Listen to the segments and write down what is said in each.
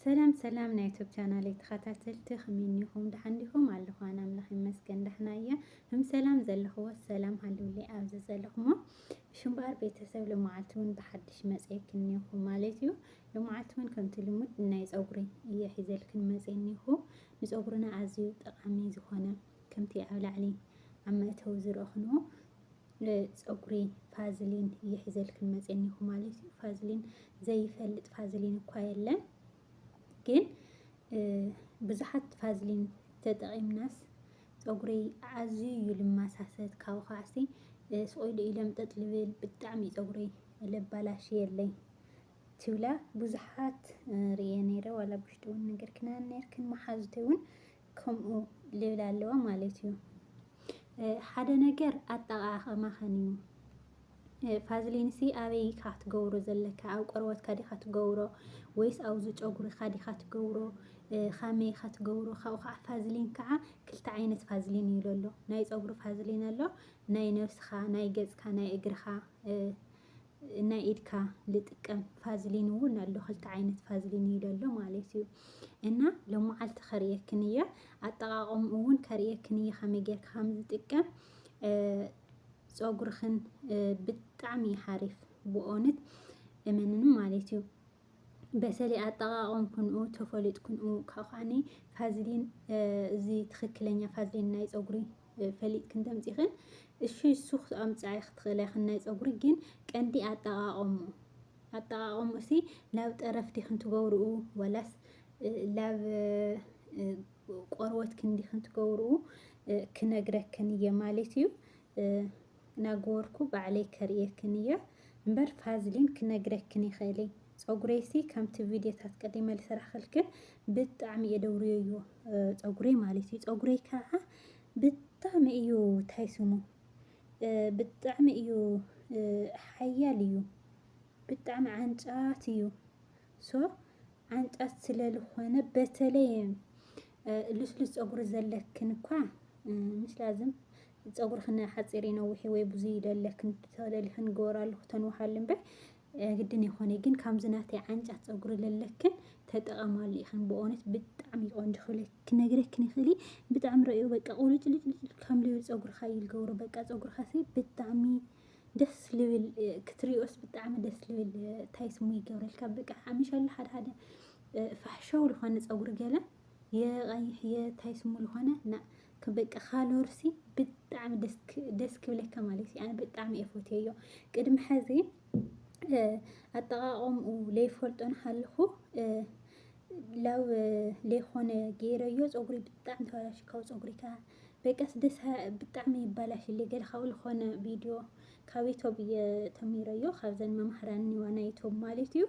سلام سلام نا يوتيوب channel تخاتلتي خمينيكم دحنديكم الله أنا أملاح مسكن دحنايا هم سلام زلخوا السلام هلولي أعز زلخمو شو بار بيتساو لمعتون بحدش مسئك إنيكم مالتيو لمعتون كنت لمد نايز أوغري إيه حزلك المسئنيكو نز أوغرنا عزيو طقامي زخونة كمتي أولى علي عما توزر أخنو لأوغري فازلين إيه حزلك المسئنيكو مالتيو فازلين زي فلت فازلين كوايلن ግን ብዙሓት ፋዝሊን ተጠቒምናስ ፀጉሪ ኣዝዩ እዩ ልማሳሰት ካብኡ ከዓሲ ስቆኢሉ እዩ ለምጠጥ ልብል ብጣዕሚ ፀጉሪ ለባላሽየለይ ትብላ ብዙሓት ርየ ነይረ ዋላ ብሽቲ እውን ነገር ክናን ነርክን መሓዙተይ እውን ከምኡ ልብል ኣለዋ ማለት እዩ ሓደ ነገር ኣጠቓቕማኸን እዩ ፋዝሊን ሲ ኣበይ ኢኻ ትገብሮ ዘለካ ኣብ ቆርበትካ ዲኻ ትገብሮ ወይስ ኣብዙ ጨጉርካ ዲኻ ትገብሮ ከመይ ኢኻ ትገብሮ ካብኡ ከዓ ፋዝሊን ከዓ ክልተ ዓይነት ፋዝሊን እዩ ዘሎ ናይ ፀጉሪ ፋዝሊን ኣሎ ናይ ነብስካ ናይ ገፅካ ናይ እግርካ ናይ ኢድካ ልጥቀም ፋዝሊን እውን ኣሎ ክልተ ዓይነት ፋዝሊን እዩ ዘሎ ማለት እዩ እና ሎመዓልቲ ከርእየክን እየ ኣጠቓቕምኡ እውን ከርእየክን እየ ከመይ ጌርካ ከም ዝጥቀም ፀጉርክን ብጣዕሚ ሓሪፍ ብእውነት እመንን ማለት እዩ በተለይ ኣጠቓቕምኩንኡ ተፈሊጥኩንኡ ካብኡ ፋዝሊን እዚ ትክክለኛ ፋዝሊን ናይ ፀጉሪ ፈሊጥክን ተምፂኽን እሺ እሱ ኣምፃኢ ክትኽእል ኢኽን ናይ ፀጉሪ ግን ቀንዲ ኣጠቓቕምኡ ሲ ናብ ጠረፍ ዲኽን ትገብርኡ ወላስ ናብ ቆርበትክን ዲኽን ትገብርኡ ክነግረክን እየ ማለት እዩ ናገበርኩ ባዕለይ ከርእየክን እየ እምበር ፋዝሊን ክነግረክን ይኽእል ፀጉረይሲ ከምቲ ቪድዮታት ቀዲመ ልስራሕ ክልክል ብጣዕሚ እየ ደውርዮ ፀጉረይ ማለት እዩ ፀጉረይ ከዓ ብጣዕሚ እዩ እንታይ ስሙ ብጣዕሚ እዩ ሓያል እዩ ብጣዕሚ ዓንጫት እዩ ሶ ዓንጫት ስለልኾነ በተለይ ልስሉስ ፀጉሪ ዘለክን እኳ ምስ ላዝም ፀጉርክን ሓፂር ይነውሕ ወይ ብዙ ይደለክን ተደሊኽን ገበራሉ ተንውሓሉ እምበር ግድን ይኾነ ግን ከምዚ ናተይ ዓንጫት ፀጉሪ ዘለክን ተጠቐማሉ ኢኽን ብእውነት ብጣዕሚ ቆንጆ ክነግረክን ይኽእል ብጣዕሚ ርአዩ በቃ ቁልጭልጭ ከም ልብል ፀጉርካ እዩ ዝገብሮ በቃ ፀጉርካ ሲ ብጣዕሚ ደስ ልብል ክትሪኦስ ብጣዕሚ ደስ ልብል እንታይ ስሙ ይገብረልካ በቃ ሓሚሸሎ ሓደ ሓደ ፋሕሸው ዝኾነ ፀጉሪ ገለ የቀይሕ እንታይ ስሙ ዝኾነ በቃ ካሎርሲ ብጣዕሚ ደስ ክብለካ ማለት እዩ ኣነ ብጣዕሚ እየ ፈትየዮ ቅድሚ ሕዚ ኣጠቓቕምኡ ለይፈልጦ ንሃለኹ ላው ለይኾነ ገይረዮ ፀጉሪ ብጣዕሚ ተበላሽ ካብ ፀጉሪ ከዓ በቃስ ደስ ብጣዕሚ ይበላሽለይ ገለ ካብኡ ዝኾነ ቪድዮ ካብ ዩቲዩብ እየ ተሚረዮ ካብዘን መምሃራኒዋ ናይ ዩቲዩብ ማለት እዩ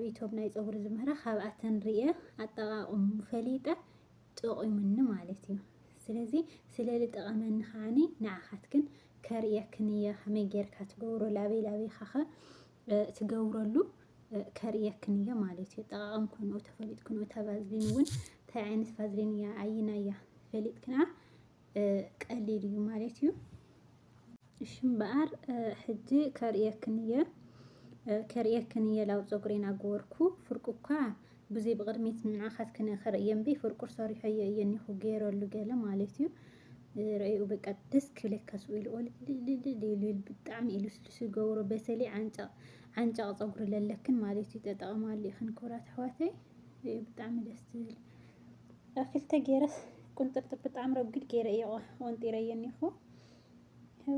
ዩቲዩብ ናይ ፀጉሪ ዝምህራ ካብኣተን ርየ ኣጠቓቕሙ ፈሊጠ ጠቒሙኒ ማለት እዩ ስለዚ ስለዝጠቐመኒ ከዓኒ ንዓኻትክን ከርእየክን እየ ከመይ ጌርካ ትገብሮ ላበይ ላበይ ኸ ትገብረሉ ከርእየክን እየ ማለት እዩ ኣጠቓቕምኩንኡ ተፈሊጥኩንኡ እታ ቫዝሊን እውን እንታይ ዓይነት ቫዝሊን እያ ዓይና እያ ፈሊጥክና ቀሊል እዩ ማለት እዩ እሺ እምበኣር ሕጂ ከርእየክን እየ ላው ፀጉሪ ናገበርኩ ፍርቁ እኳ ብዙይ ብቅድሚት ንዓኻትክን ከርእየ እምበይ ፍርቁር ሰሪሐዮ እየ እኒኹ ገይረሉ ገለ ማለት እዩ ርአዩ በቃ ደስ ክብለካ ስኢሉ ልልልል ብጣዕሚ እዩ ልስሉስ ዝገብሮ በተለይ ዓንጫቕ ፀጉሪ ዘለክን ማለት እዩ ተጠቐማሉ ኢኽን ክቡራት ኣሕዋተይ ብጣዕሚ ደስ ዝብል ኣብ ክልተ ገይረስ ቁንጥርጥር ብጣዕሚ ረጒድ ገይረ እየ ቆንጢረዮ እኒኹ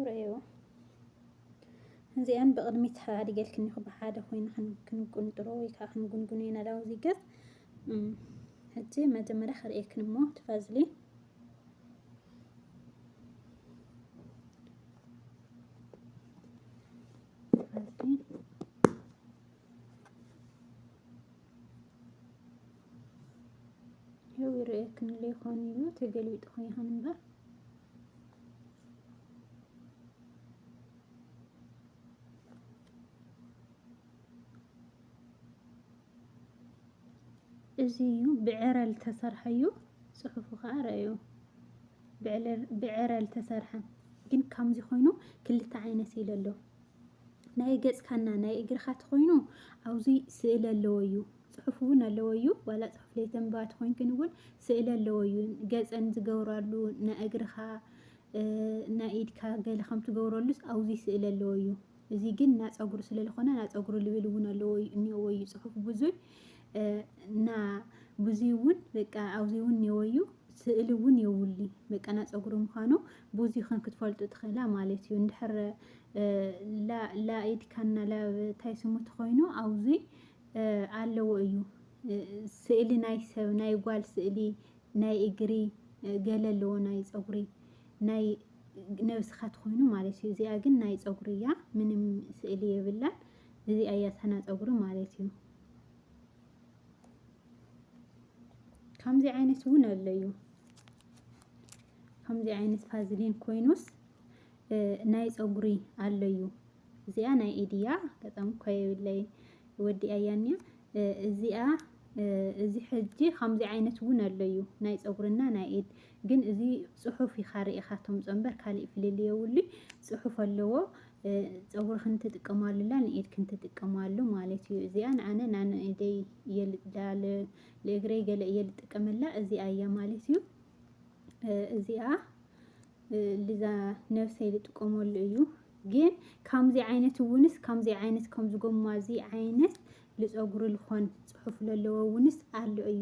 ርአዩ እዚአን ብቅድሚት ኣድገልክን እኒኹ ብሓደ ኮይና ክንቁንጥሮ ወይ ከዓ ክንጉንጉኖ ኢና ላውዚ ገፅ ሕጂ መጀመርያ ከርእየክን እሞ ትፋዝሊን ይኸው ይርአየክን ለይኾን ኢሉ ተገልቢጡ ይኹን እምበር እዚ እዩ ብዕረ ዝተሰርሐ እዩ ፅሑፉ ከዓ ርአዩ ብዕረ ዝተሰርሐ ግን ከምዚ ኮይኑ ክልተ ዓይነት ኢሉ ኣሎ ናይ ገጽካና ናይ እግርኻ ተኾይኑ ኣብዚ ስእሊ ኣለዎ እዩ ጽሑፍ እውን ኣለዎ እዩ ዋላ ጽሑፍ ለይተንባት ኮይንክን እውን ስእሊ ኣለዎ እዩ ገጸን ዝገብራሉ ናይ እግርኻ ናይ ኢድካ ገለ ከም ትገብረሉስ ኣብዚ ስእሊ ኣለዎ እዩ እዚ ግን ና ፀጉሪ ስለ ዝኾነ ና ፀጉሪ ልብል እውን ኣለዎ እኒአዎ እዩ ጽሑፍ ብዙይ እና ብዙይ እውን በቃ ኣብዚ እውን እኒአዎ እዩ ስእሊ እውን የውሊ በቃ ና ፀጉሪ ምዃኑ ብዙይ ክትፈልጡ ትኽእላ ማለት እዩ እንድሕር ላ ኢድካና ላ ታይ ስሙ ተኾይኑ ኣብዚ ኣለዎ እዩ ስእሊ ናይ ሰብ ናይ ጓል ስእሊ ናይ እግሪ ገለ ኣለዎ ናይ ፀጉሪ ናይ ነብስኻ ተኾይኑ ማለት እዩ እዚኣ ግን ናይ ፀጉሪ እያ ምንም ስእሊ የብላን እዚኣ እያ ተና ፀጉሪ ማለት እዩ ከምዚ ዓይነት እውን ኣሎ እዩ ከምዚ ዓይነት ቫዝሊን ኮይኑስ ናይ ፀጉሪ ኣሎ እዩ እዚኣ ናይ ኢድ እያ በጣም እኳ የብለይ ወዲኣ እያንያ እዚኣ እዚ ሕጂ ከምዚ ዓይነት እውን ኣሎ እዩ ናይ ፀጉርና ናይ ኢድ ግን እዚ ጽሑፍ ኢኻ ርኢኻቶም ጸንበር ካልእ ፍልል የውሊ ጽሑፍ ኣለዎ ፀጉሪ ክንትጥቀማሉላ ንኢድ ክንትጥቀማሉ ማለት እዩ እዚኣ ንኣነ ናነ ኢደይ የልዳለ ለእግረይ ገለ እየ ልጥቀመላ እዚኣ እያ ማለት እዩ እዚኣ ልዛ ነፍሰይ ልጥቀመሉ እዩ ግን ከምዚ ዓይነት እውንስ ከምዚ ዓይነት ከም ዝጎማ እዚ ዓይነት ልፀጉሪ ልኾን ጽሑፍ ዘለዎ እውንስ ኣሎ እዩ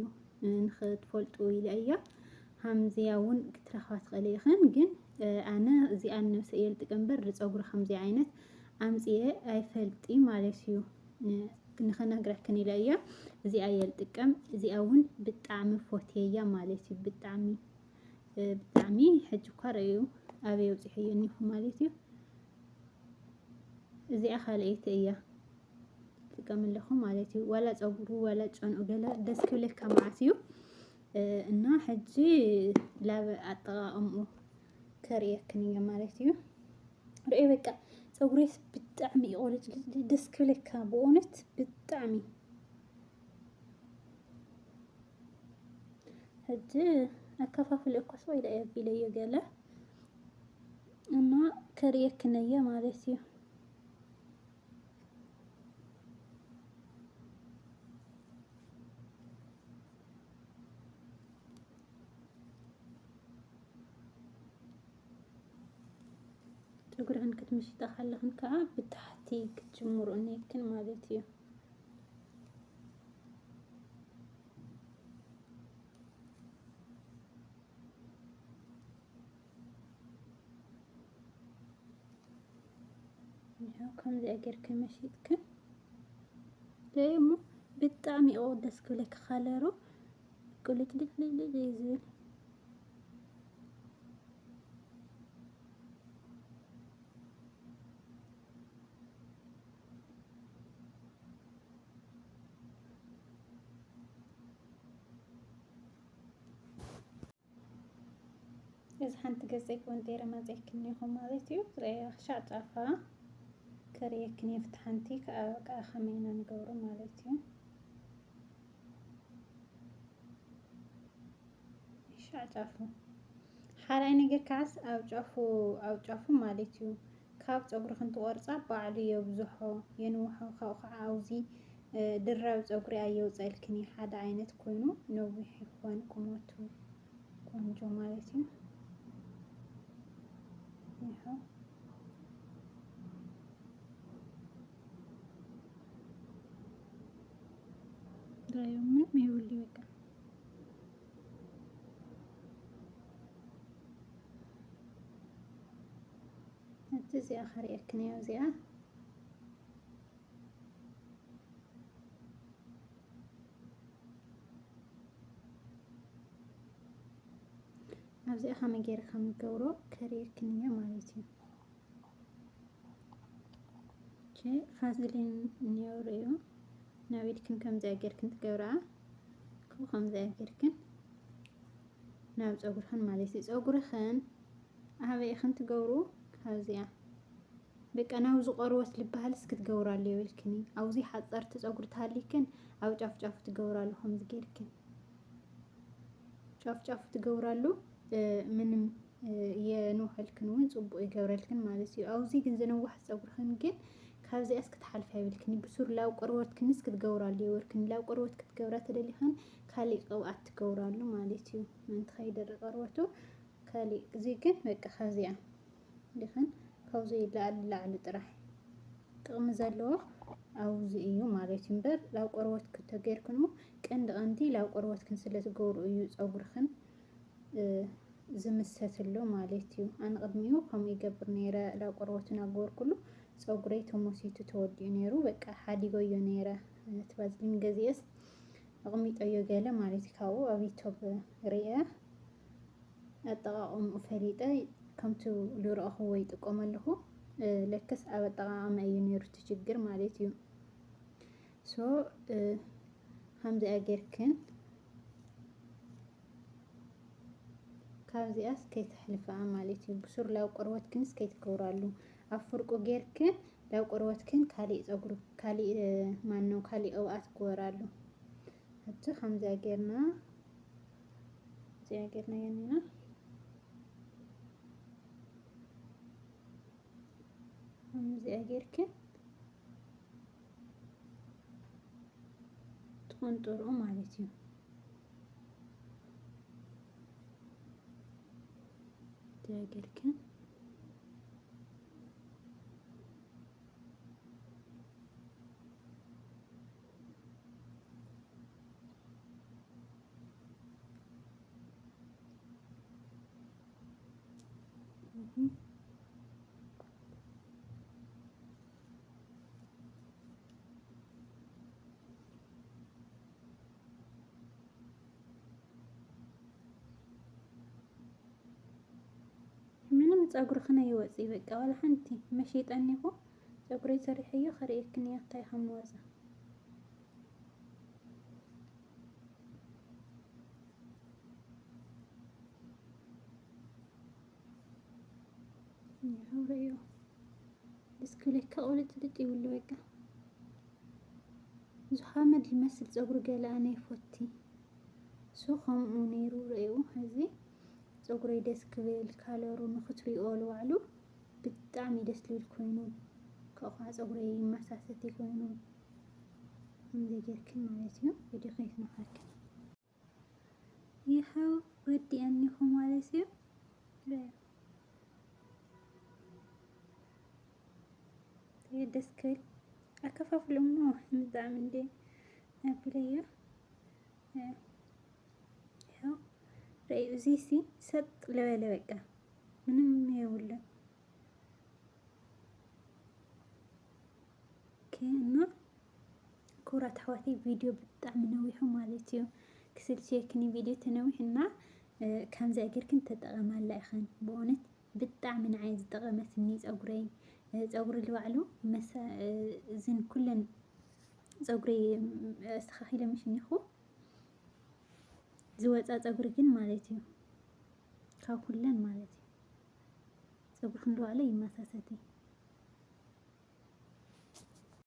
ንኽትፈልጡ ኢለ እያ ከምዚያ እውን ክትረኽባ ትኽእሊ ኢኽን ግን ኣነ እዚኣ ነፍሰ እየ ልጥቀም እምበር ንፀጉሪ ከምዚ ዓይነት ኣምፂአ ኣይፈልጢ ማለት እዩ ንኽነግረክን ኢለ እያ እዚኣ እየ ልጥቀም እዚኣ እውን ብጣዕሚ ፈትየያ ማለት እዩ ብጣዕሚ ሕጂ እኳ ርአዩ ኣበይ ኣውፂሕዮ እኒኹ ማለት እዩ እዚኣ ካልአይቲ እያ ጥቀም ኣለኹ ማለት እዩ ዋላ ፀጉሩ ዋላ ጨንኡ ገለ ደስ ክብለካ መዓት እዩ እና ሕጂ ላብ ኣጠቃቅምኡ ከርእየክን እየ ማለት እዩ ርአይ በቃ ፀጉሬስ ብጣዕሚ ይቆልጭ ደስ ክብለካ ብእውነት ብጣዕሚ ሕጂ ኣከፋፍለ እኮ ሰው ኢለ ኣቢለየ ገለ እና ከርእየክን እየ ማለት እዩ ፀጉርህን ክትምሽጣ ከለኽን ከዓ ብታሕቲ ክትጅምሩ እኒአክን ማለት እዩ ይኸው ከምዚ ኣገርክን መሽጥክን ደሞ ብጣዕሚ እዩ ደስ ክብለካ ከለሩ ቁልጭልጭልጭ ዝብል እዚ ሓንቲ ገፀይ ቆንጤረ ማፅየክን እኒኹ ማለት እዩ ርአያ ክሻዕ ጫፋ ከርእየክን እየ ፍትሓንቲ ከዓ ከመይ ኢና ንገብሮ ማለት እዩ ክሻዕ ጫፉ ሓራይ ነገር ከዓስ ኣብ ጫፉ ማለት እዩ ካብ ፀጉሪ ክንትቆርፃ ባዕሉ የብዝሖ የንውሖ ካብኡ ከዓ ኣብዚ ድራብ ፀጉሪ ኣየውፀልክን እዩ ሓደ ዓይነት ኮይኑ ነዊሕ ይኾን ቁመቱ ቆንጆ ማለት እዩ ይኸው ራዩ ምንም ይውል በቃ እዚኣ ከርእየክን እያ እዚኣ ኣብዚኣ ከመይ ገይረ ከም ንገብሮ ከርእየክን እያ ማለት እዩ ቫዝሊን እኒአው ርአዩ ናብ ኢድክን ከምዚ ኣገርክን ትገብርኣ ከምዚ ኣገርክን ናብ ፀጉርክን ማለት እዩ ፀጉርክን ኣበይ ኢኽን ትገብሩ ካብዚኣ በቃ ናብዚ ቆርበት ልበሃልስ ክትገብራሉ የብልክን ኣብዚ ሓፀርቲ ፀጉሪ ተሃሊክን ኣብ ጫፍ ጫፍ ትገብራሉ ከምዚ ጌርክን ጫፍ ጫፍ ትገብራሉ ምንም የንውሐልክን እውን ፅቡቅ ይገብረልክን ማለት እዩ ኣብዚ ግን ዝነዋሕ ፀጉርክን ግን ካብዚኣስ ክትሓልፍ ኣይብልክኒ ብሱር ላብ ቆርበት ክንስ ክትገብራሉ ይወርክኒ ላብ ቆርበት ክትገብራ ተደሊኻን ካሊእ ቅብኣት ትገብራሉ ማለት እዩ ምንቲ ከይደርቅ ቆርበቱ ካሊእ እዚ ግን በቃ ካብዚኣ ድኽን ካብዚ ላዕሉ ጥራሕ ጥቕሚ ዘለዎ ኣብዚ እዩ ማለት እዩ እምበር ላብ ቆርበት ተገይርክኑ ቀንዲ ላብ ቆርበትክን ስለ ዝገብሩ እዩ ፀጉርክን ዝምሰትሎ ማለት እዩ ኣነ ቅድሚኡ ከምኡ ይገብር ነይረ ላብ ቆርበት እናገበርኩሉ ፀጉረይ ተመሲቱ ተወዲኡ ነይሩ በቃ ሓዲጎዮ ነይረ ትባዝሊን ገዚአስ ኣቕሚጦዮ ገለ ማለት እዩ ካብኡ ኣብ ዩቱብ ሪአ ኣጠቃቅምኡ ፈሊጠ ከምቲ ዝረአኽዎ ይጥቀም ኣለኹ ለከስ ኣብ ኣጠቃቅማ እዩ ነይሩ እቲ ችግር ማለት እዩ ሶ ከምዚኣ ጌርክን ካብዚኣስ ከይተሕልፍኣ ማለት እዩ ብሱር ላብ ቆርበትክንስ ከይትገብራሉ ኣብ ፍርቁ ጌርክን ላብ ቆርበትክን ካሊእ ፀጉሪ ካሊእ ማነው ካሊእ ቅብኣት ትግበራሉ እቲ ከምዚኣ ጌርና የኒና ከምዚኣ ጌርክን ትቆንጥርኡ ማለት እዩ ጌርክን ምንም ፀጉርክን ኣይወፅእ በቃ ዋላ ሓንቲ መሸጠኒ እኮ ፀጉረይ ሰሪሐዮ ከርእየክን እያ እንታይ ከም ዝወፅእ ይኸውረዮ ብስክሌት ቅልጥልጥ ይብሉ በቃ ዝሓመድ ይመስል ፀጉሪ ገለ ኣነ ይፈቲ ሶ ከምኡ ነይሩ ርእዩ ሕዚ ፀጉረይ ደስ ክብል ካለሩ ንክትሪኦ ልባዕሉ ብጣዕሚ ደስ ልብል ኮይኑ ካብኡ ከዓ ፀጉረይ ይመሳሰት ኮይኑ ከምዚ ጌርክን ማለት እዩ ቪድዮ ከይትነካክን ይኸው ወዲአኒኹ ማለት እዩ ደስ ክብል ኣከፋፍሎም ነው ብጣዕሚ እንዴ ኣቢለዮ ይኸው ርእዩ እዚሲ ሰጥ ዝበለ በቃ ምንም የብሉን እና ኩራት ኣሕዋተይ ቪድዮ ብጣዕሚ ነዊሑ ማለት እዩ ክስልችየክኒ ቪድዮ ተነዊሕ እና ከምዚኣ ጌርክን ተጠቐማላ ኢኸን ብእውነት ብጣዕሚ ንዓይ ዝጠቐመትኒ ፀጉረይ ፀጉሪ ልባዕሉ እዝን ኩለን ፀጉሪ ኣስተኻኺለ ምሽኒኹ ዝወፃ ፀጉሪ ግን ማለት እዩ ካብ ኩለን ማለት እዩ ፀጉርክን ልባዕሉ ይመሳሰት